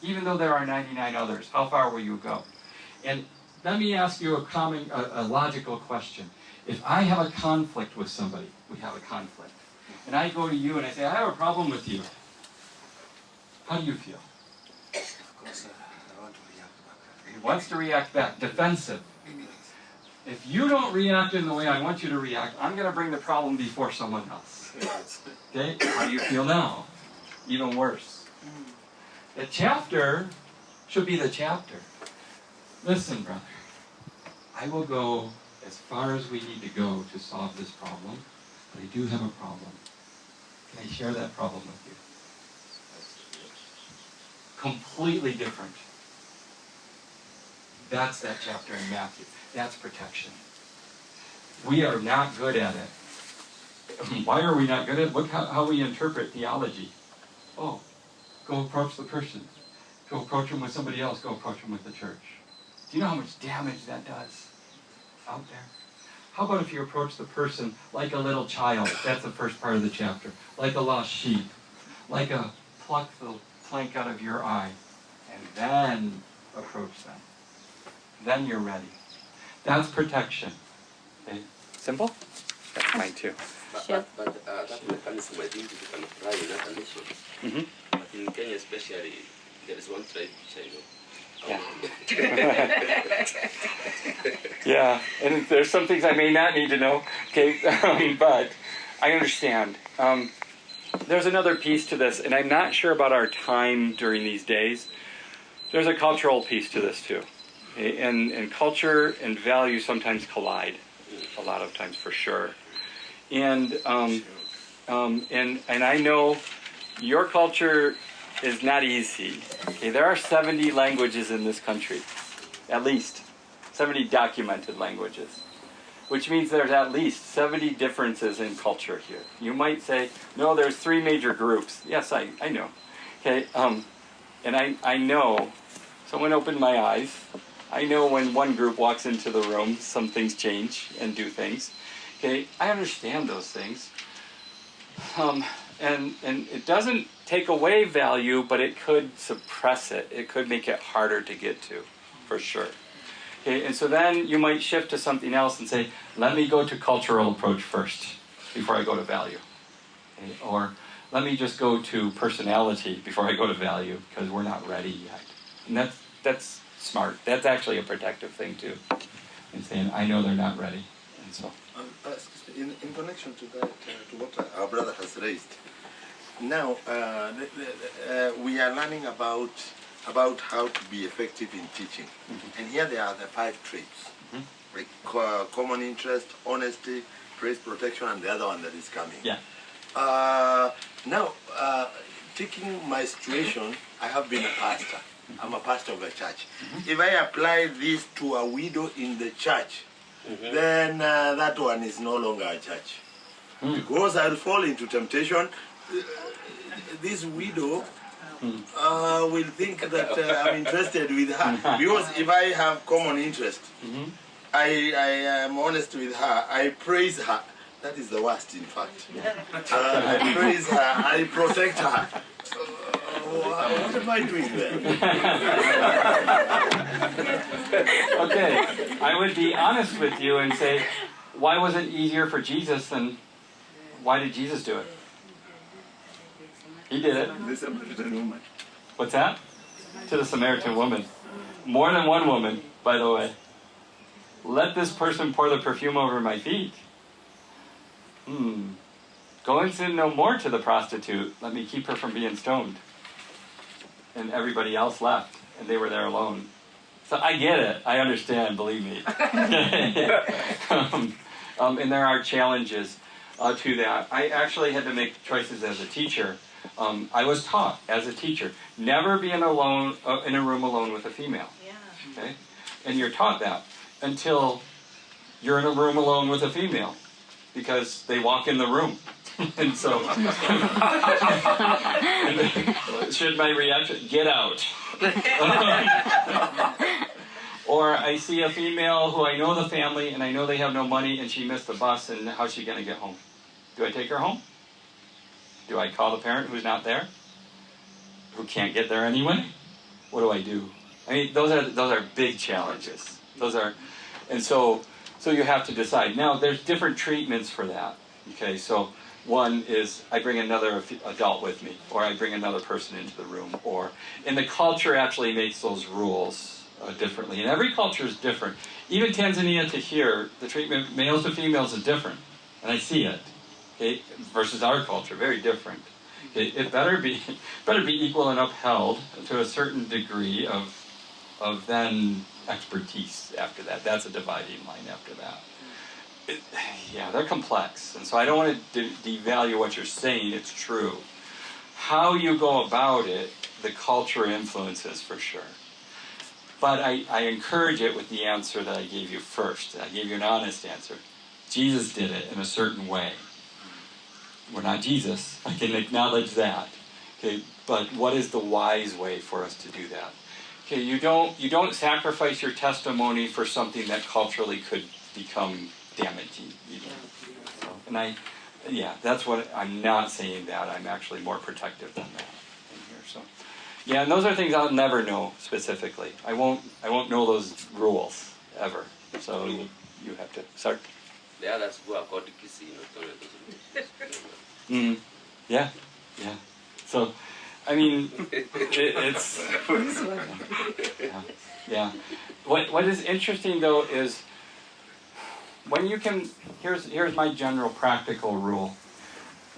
Even though there are 99 others, how far will you go? And let me ask you a logical question. If I have a conflict with somebody, we have a conflict, and I go to you and I say, I have a problem with you. How do you feel? Of course, I want to react back. He wants to react back, defensive. If you don't react in the way I want you to react, I'm going to bring the problem before someone else. Okay? How do you feel now? Even worse. The chapter should be the chapter. Listen, brother, I will go as far as we need to go to solve this problem, but I do have a problem. Can I share that problem with you? Completely different. That's that chapter in Matthew. That's protection. We are not good at it. Why are we not good at it? Look how we interpret theology. Oh, go approach the person. Go approach them with somebody else. Go approach them with the church. Do you know how much damage that does out there? How about if you approach the person like a little child? That's the first part of the chapter. Like a lost sheep. Like a pluck the plank out of your eye. And then approach them. Then you're ready. That's protection. Okay. Simple? That's mine too. Sure. But that mechanism, I think it can apply in other nations. Mm-hmm. But in Kenya especially, there is one tribe which I know. Yeah, and there's some things I may not need to know, okay, but I understand. There's another piece to this, and I'm not sure about our time during these days. There's a cultural piece to this too, okay? And culture and value sometimes collide, a lot of times for sure. And I know your culture is not easy. Okay, there are 70 languages in this country, at least 70 documented languages, which means there's at least 70 differences in culture here. You might say, no, there's 3 major groups. Yes, I know. Okay, and I know, someone opened my eyes. I know when one group walks into the room, some things change and do things. Okay, I understand those things. And it doesn't take away value, but it could suppress it. It could make it harder to get to, for sure. Okay, and so then you might shift to something else and say, let me go to cultural approach first before I go to value. Okay, or let me just go to personality before I go to value because we're not ready yet. And that's smart. That's actually a protective thing too. And saying, I know they're not ready. And so. In connection to that, to what our brother has raised, now we are learning about how to be effective in teaching. And here there are the 5 traits, like common interest, honesty, praise, protection, and the other one that is coming. Yeah. Now, taking my situation, I have been a pastor. I'm a pastor of a church. If I apply this to a widow in the church, then that one is no longer a church. Because I'll fall into temptation. This widow will think that I'm interested with her. Because if I have common interest, I am honest with her, I praise her. That is the worst, in fact. I praise her, I protect her. What am I doing there? Okay, I would be honest with you and say, why was it easier for Jesus than why did Jesus do it? He did it. The Samaritan woman. What's that? To the Samaritan woman. More than one woman, by the way. Let this person pour the perfume over my feet. Go and sin no more to the prostitute. Let me keep her from being stoned. And everybody else left, and they were there alone. So I get it. I understand, believe me. And there are challenges to that. I actually had to make choices as a teacher. I was taught as a teacher, never be in a room alone with a female. Okay? And you're taught that until you're in a room alone with a female, because they walk in the room. And so, should my reaction, get out. Or I see a female who I know the family and I know they have no money and she missed the bus, and how's she going to get home? Do I take her home? Do I call the parent who's not there? Who can't get there anyway? What do I do? I mean, those are big challenges. And so you have to decide. Now, there's different treatments for that. Okay, so one is I bring another adult with me, or I bring another person into the room, and the culture actually makes those rules differently. And every culture is different. Even Tanzania to here, the treatment males to females is different, and I see it. Okay, versus our culture, very different. Okay, it better be equal and upheld to a certain degree of then expertise after that. That's a dividing line after that. They're complex, and so I don't want to devalue what you're saying. It's true. How you go about it the culture influences for sure. But I encourage it with the answer that I gave you first. I gave you an honest answer. Jesus did it in a certain way. We're not Jesus. I can acknowledge that. Okay, but what is the wise way for us to do that? Okay, you don't sacrifice your testimony for something that culturally could become damaging. So, and that's what I'm not saying that. I'm actually more protective than that in here. So, yeah, and those are things I'll never know specifically. I won't know those rules ever. So you have to start. The others who are called Kisi, not Yeah. So, I mean, it's yeah. What is interesting though is when you can. Here's my general practical rule.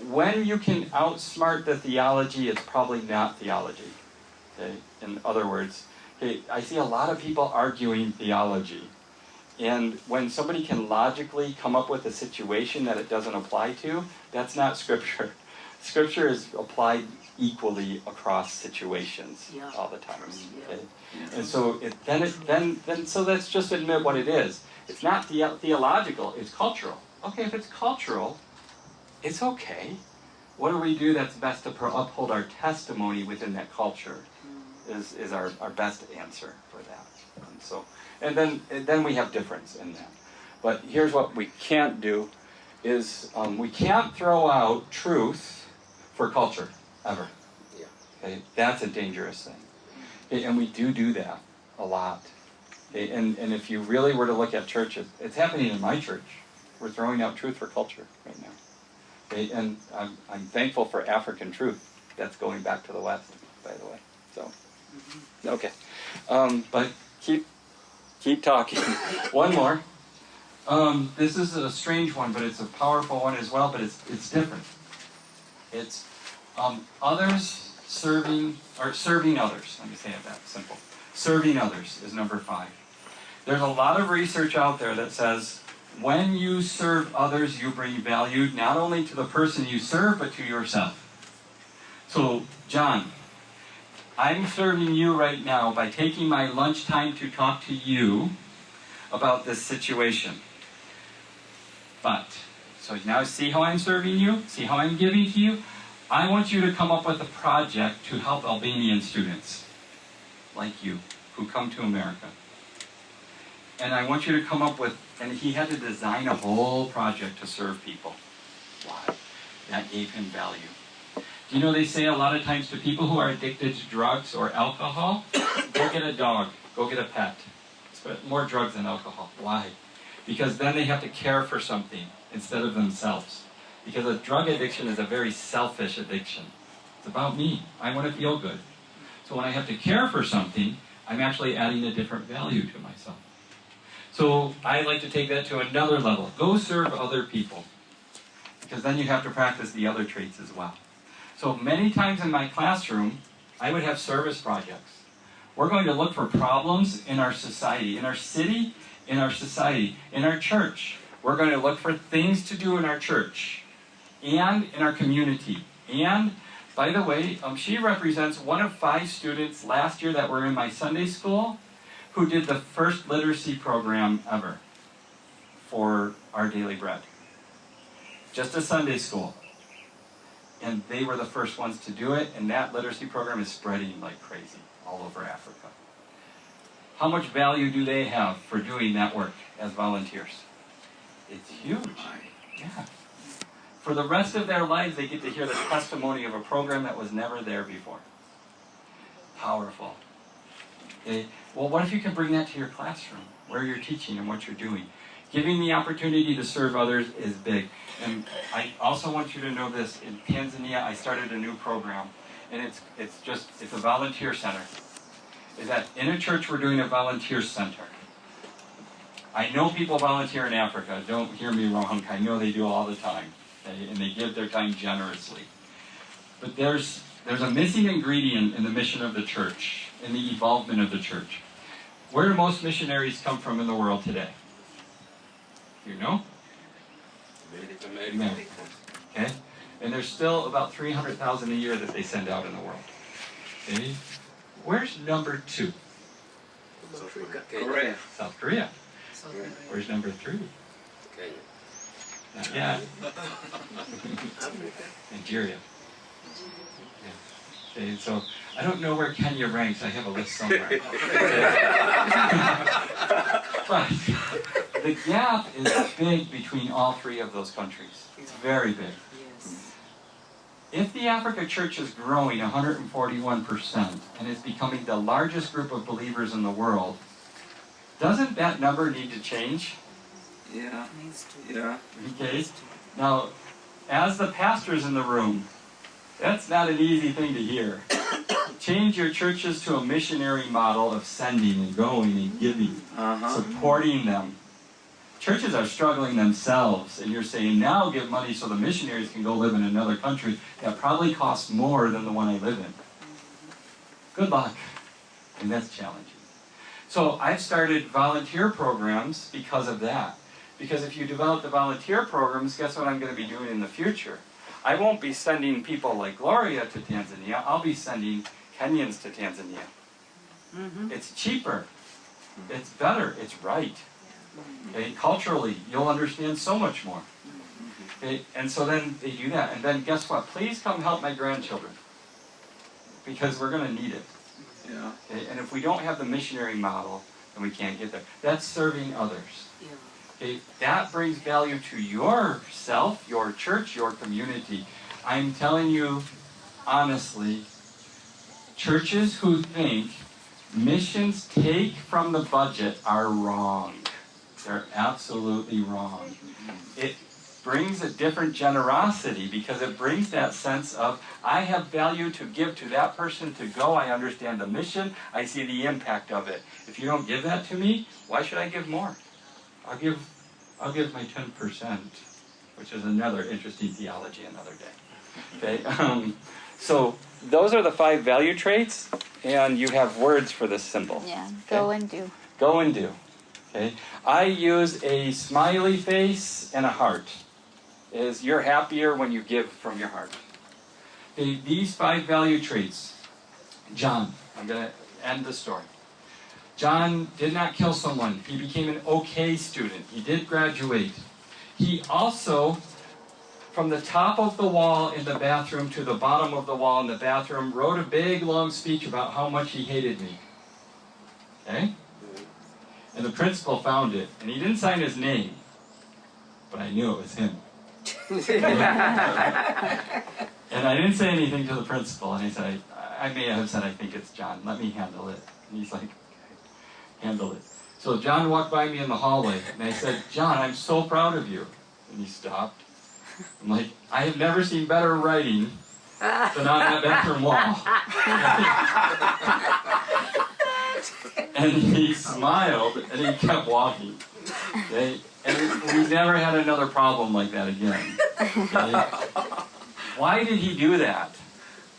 When you can outsmart the theology, it's probably not theology. Okay. In other words, okay, I see a lot of people arguing theology. And when somebody can logically come up with a situation that it doesn't apply to, that's not Scripture. Scripture is applied equally across situations all the time. Okay? And so so let's just admit what it is. It's not theological, it's cultural. Okay, if it's cultural, it's okay. What do we do that's best to uphold our testimony within that culture is our best answer for that. And so, and then we have difference in that. But here's what we can't do is we can't throw out truth for culture, ever. Yeah. Okay? That's a dangerous thing. Okay? And we do that a lot. Okay? And if you really were to look at churches, it's happening in my church. We're throwing out truth for culture right now. Okay? And I'm thankful for African truth. That's going back to the West, by the way. So, okay. But keep talking. One more. This is a strange one, but it's a powerful one as well, but it's different. It's serving others. Let me say it that simple. Serving others is number 5. There's a lot of research out there that says when you serve others, you bring value not only to the person you serve, but to yourself. So, John, I'm serving you right now by taking my lunchtime to talk to you about this situation. But, so now see how I'm serving you? See how I'm giving to you? I want you to come up with a project to help Albanian students like you who come to America. And I want you to come up with, and he had to design a whole project to serve people. Why? That gave him value. Do you know they say a lot of times to people who are addicted to drugs or alcohol, go get a dog, go get a pet. But more drugs than alcohol. Why? Because then they have to care for something instead of themselves. Because a drug addiction is a very selfish addiction. It's about me. I want to feel good. So when I have to care for something, I'm actually adding a different value to myself. So I like to take that to another level. Go serve other people. Because then you have to practice the other traits as well. So many times in my classroom, I would have service projects. We're going to look for problems in our society, in our city, in our society, in our church. We're going to look for things to do in our church and in our community. And, by the way, she represents one of 5 students last year that were in my Sunday school who did the first literacy program ever for Our Daily Bread. Just a Sunday school. And they were the first ones to do it, and that literacy program is spreading like crazy all over Africa. How much value do they have for doing that work as volunteers? It's huge. Yeah. For the rest of their lives, they get to hear the testimony of a program that was never there before. Powerful. Okay. Well, what if you can bring that to your classroom, where you're teaching and what you're doing? Giving the opportunity to serve others is big. And I also want you to know this. In Tanzania, I started a new program. And it's a volunteer center. Is that in a church we're doing a volunteer center. I know people volunteer in Africa. Don't hear me wrong. I know they do all the time. And they give their time generously. But there's a missing ingredient in the mission of the church, in the evolvement of the church. Where do most missionaries come from in the world today? You know? America. Okay? And there's still about 300,000 a year that they send out in the world. Okay. Where's number 2? Kenya. South Korea. South Korea. Where's number 3? Kenya. Not yet. Africa. Nigeria. Yeah. Okay, so I don't know where Kenya ranks. I have a list somewhere. But the gap is big between all 3 of those countries. It's very big. Yes. If the Africa Church is growing 141% and is becoming the largest group of believers in the world, doesn't that number need to change? Yeah. Needs to. Yeah. Okay. Now, as the pastors in the room, that's not an easy thing to hear. Change your churches to a missionary model of sending and going and giving, supporting them. Churches are struggling themselves, and you're saying, now give money so the missionaries can go live in another country that probably costs more than the one I live in. Good luck. And that's challenging. So I've started volunteer programs because of that. Because if you develop the volunteer programs, guess what I'm going to be doing in the future? I won't be sending people like Gloria to Tanzania. I'll be sending Kenyans to Tanzania. It's cheaper. It's better. It's right. Okay? Culturally, you'll understand so much more. Okay? And so then they do that. And then guess what? Please come help my grandchildren. Because we're going to need it. Yeah. Okay? And if we don't have the missionary model, then we can't get there. That's serving others. Yeah. Okay? That brings value to yourself, your church, your community. I'm telling you honestly, churches who think missions take from the budget are wrong. They're absolutely wrong. It brings a different generosity because it brings that sense of, I have value to give to that person to go. I understand the mission. I see the impact of it. If you don't give that to me, why should I give more? I'll give my 10%, which is another interesting theology another day. Okay. So those are the 5 value traits, and you have words for this symbol. Yeah, go and do. Go and do. Okay. I use a smiley face and a heart. Is you're happier when you give from your heart. Okay, these 5 value traits. John, I'm going to end the story. John did not kill someone. He became an okay student. He did graduate. He also, from the top of the wall in the bathroom to the bottom of the wall in the bathroom, wrote a big long speech about how much he hated me. Okay? And the principal found it. And he didn't sign his name. But I knew it was him. And I didn't say anything to the principal. And I said, I may have said, I think it's John. Let me handle it. And he's like, handle it. So John walked by me in the hallway. And I said, John, I'm so proud of you. And he stopped. I'm like, I have never seen better writing than on that bathroom wall. And he smiled, and he kept walking. Okay? And we never had another problem like that again. Okay? Why did he do that?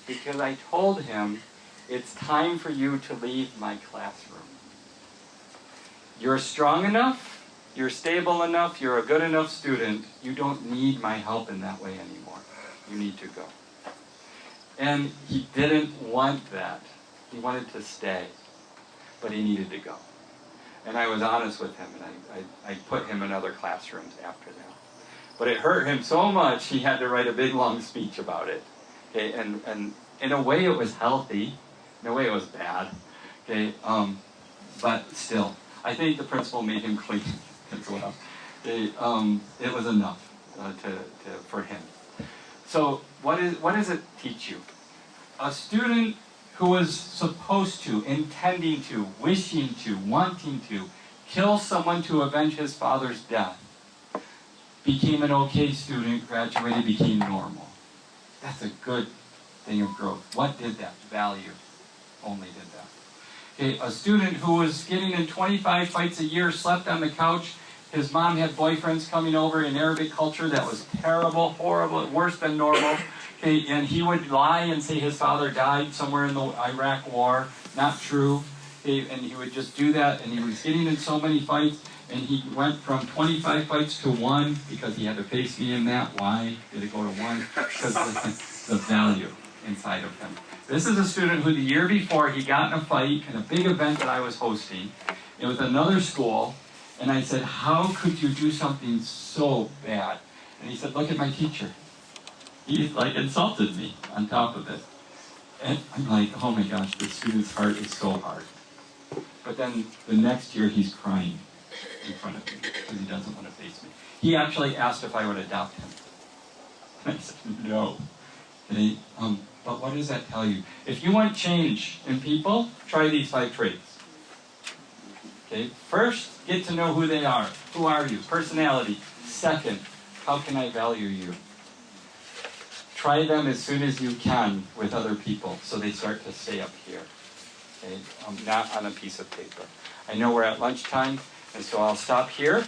Because I told him, it's time for you to leave my classroom. You're strong enough, you're stable enough, you're a good enough student, you don't need my help in that way anymore. You need to go. And he didn't want that. He wanted to stay, but he needed to go. And I was honest with him, and I put him in other classrooms after that. But it hurt him so much, he had to write a big, long speech about it. Okay, and in a way it was healthy, in a way it was bad. Okay, but still, I think the principal made him clean as well. It was enough for him. So what does it teach you? A student who was supposed to, intending to, wishing to, wanting to, kill someone to avenge his father's death, became an okay student, graduated, became normal. That's a good thing of growth. What did that? Value only did that. Okay, a student who was getting in 25 fights a year, slept on the couch. His mom had boyfriends coming over in Arabic culture that was terrible, horrible, worse than normal. Okay, and he would lie and say his father died somewhere in the Iraq war. Not true. Okay, and he would just do that, and he was getting in so many fights, and he went from 25 fights to 1 because he had to face me in that. Why did it go to 1? Because the value. inside of him. This is a student who the year before he got in a fight in a big event that I was hosting. It was another school, and I said, how could you do something so bad? And he said, look at my teacher. He like insulted me on top of it. And I'm like, oh my gosh, this student's heart is so hard. But then the next year he's crying in front of me because he doesn't want to face me. He actually asked if I would adopt him. And I said, no. And he, but what does that tell you? If you want change in people, try these 5 traits. Okay, first, get to know who they are. Who are you? Personality. Second, how can I value you? Try them as soon as you can with other people so they start to stay up here. Okay? Not on a piece of paper. I know we're at lunchtime, and so I'll stop here.